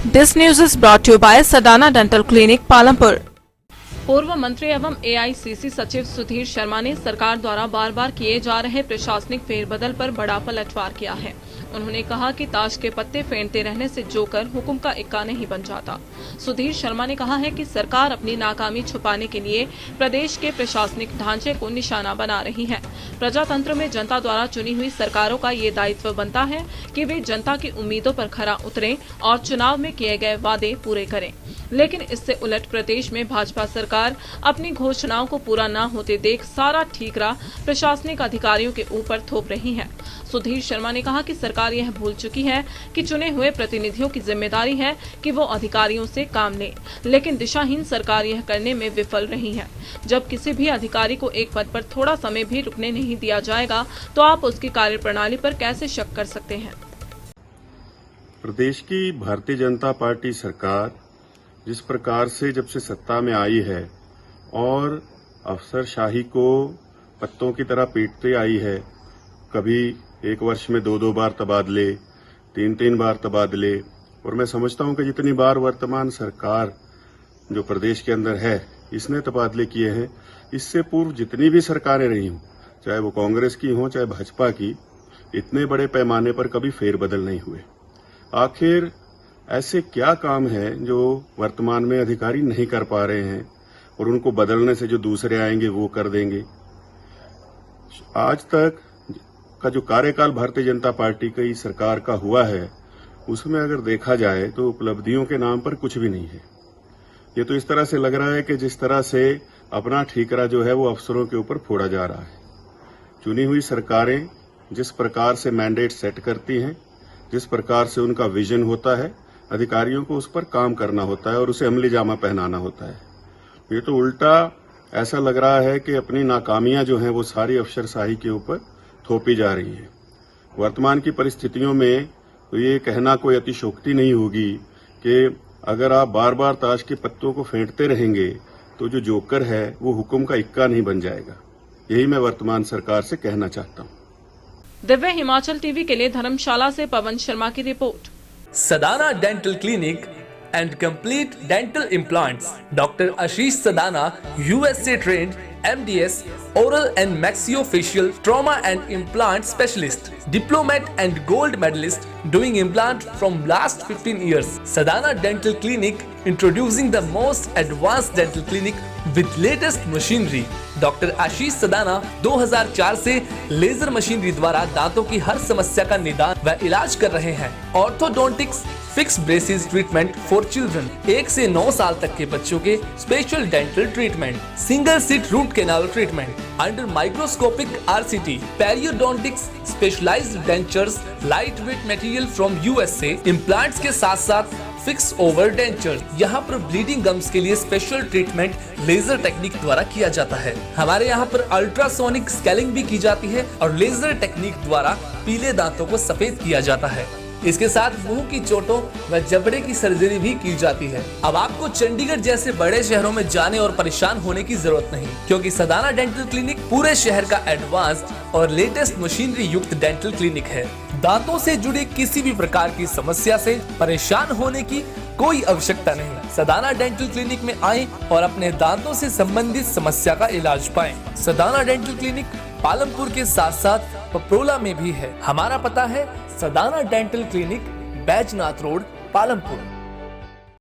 This news is brought to you by Sadana Dental Clinic, Palampur. पूर्व मंत्री एवं AICC सचिव सुधीर शर्मा ने सरकार द्वारा बार बार किए जा रहे प्रशासनिक फेरबदल पर बड़ा पलटवार किया है। उन्होंने कहा कि ताश के पत्ते फेंटते रहने से जोकर हुक्म का इक्का नहीं बन जाता। सुधीर शर्मा ने कहा है कि सरकार अपनी नाकामी छुपाने के लिए प्रदेश के प्रशासनिक ढांचे को निशाना बना रही है। प्रजातंत्र में जनता द्वारा चुनी हुई सरकारों का ये दायित्व बनता है कि वे जनता की उम्मीदों पर खरा उतरें और चुनाव में किए गए वादे पूरे करें। लेकिन इससे उलट प्रदेश में भाजपा सरकार अपनी घोषणाओं को पूरा न होते देख सारा ठीकरा प्रशासनिक अधिकारियों के ऊपर थोप रही है। सुधीर शर्मा ने कहा कि सरकार यह भूल चुकी है कि चुने हुए प्रतिनिधियों की जिम्मेदारी है कि वो अधिकारियों से काम लें, लेकिन दिशाहीन सरकार यह करने में विफल रही है। जब किसी भी अधिकारी को एक पद पर थोड़ा समय भी रुकने नहीं दिया जाएगा तो आप उसकी कार्यप्रणाली पर कैसे शक कर सकते हैं। प्रदेश की भारतीय जनता पार्टी सरकार जिस प्रकार से जब से सत्ता में आई है और अफसरशाही को पत्तों की तरह पीटते आई है, कभी एक वर्ष में 2-2 बार तबादले, 3-3 बार तबादले, और मैं समझता हूं कि जितनी बार वर्तमान सरकार जो प्रदेश के अंदर है इसने तबादले किए हैं, इससे पूर्व जितनी भी सरकारें रही हों, चाहे वो कांग्रेस की हों चाहे भाजपा की, इतने बड़े पैमाने पर कभी फेरबदल नहीं हुए। आखिर ऐसे क्या काम है जो वर्तमान में अधिकारी नहीं कर पा रहे हैं और उनको बदलने से जो दूसरे आएंगे वो कर देंगे। आज तक का जो कार्यकाल भारतीय जनता पार्टी की सरकार का हुआ है उसमें अगर देखा जाए तो उपलब्धियों के नाम पर कुछ भी नहीं है। ये तो इस तरह से लग रहा है कि जिस तरह से अपना ठीकरा जो है वो अफसरों के ऊपर फोड़ा जा रहा है। चुनी हुई सरकारें जिस प्रकार से मैंडेट सेट करती हैं, जिस प्रकार से उनका विजन होता है, अधिकारियों को उस पर काम करना होता है और उसे अमली जामा पहनाना होता है। ये तो उल्टा ऐसा लग रहा है कि अपनी नाकामियां जो हैं वो सारी अफसरशाही के ऊपर थोपी जा रही है। वर्तमान की परिस्थितियों में तो ये कहना कोई अतिशयोक्ति नहीं होगी कि अगर आप बार बार ताश के पत्तों को फेंटते रहेंगे तो जो जोकर है वो हुक्म का इक्का नहीं बन जाएगा। यही मैं वर्तमान सरकार से कहना चाहता हूँ। दिव्य हिमाचल टीवी के लिए धर्मशाला से पवन शर्मा की report. Sadana Dental Clinic and Complete Dental Implants. Dr. Ashish Sadana, USA trained MDS, oral and maxillofacial trauma and implant specialist, diplomat and gold medalist doing implant from last 15 years. Sadana Dental Clinic introducing the most advanced dental clinic with latest machinery. Doctor Ashish Sadana 2004 से laser machinery द्वारा दांतों की हर समस्या का निदान व इलाज कर रहे हैं। Orthodontics, fix braces treatment for children, 1 से 9 साल तक के बच्चों के special dental treatment, single seat root canal treatment under microscopic RCT, periodontics, specialised dentures, light weight material from USA, implants के साथ साथ फिक्स ओवर डेंचर। यहाँ पर ब्लीडिंग गम्स के लिए स्पेशल ट्रीटमेंट लेजर टेक्निक द्वारा किया जाता है। हमारे यहाँ पर अल्ट्रासोनिक स्केलिंग भी की जाती है और लेजर टेक्निक द्वारा पीले दांतों को सफेद किया जाता है। इसके साथ मुंह की चोटों व जबड़े की सर्जरी भी की जाती है। अब आपको चंडीगढ़ जैसे बड़े शहरों में जाने और परेशान होने की जरूरत नहीं, क्योंकि सदाना डेंटल क्लिनिक पूरे शहर का एडवांस्ड और लेटेस्ट मशीनरी युक्त डेंटल क्लिनिक है। दांतों से जुड़ी किसी भी प्रकार की समस्या से परेशान होने की कोई आवश्यकता नहीं। सदाना डेंटल क्लिनिक में आएं और अपने दांतों से संबंधित समस्या का इलाज पाएं। सदाना डेंटल क्लिनिक पालमपुर के साथ साथ पपरोला में भी है। हमारा पता है Sadana dental clinic, Baijnath road, Palampur.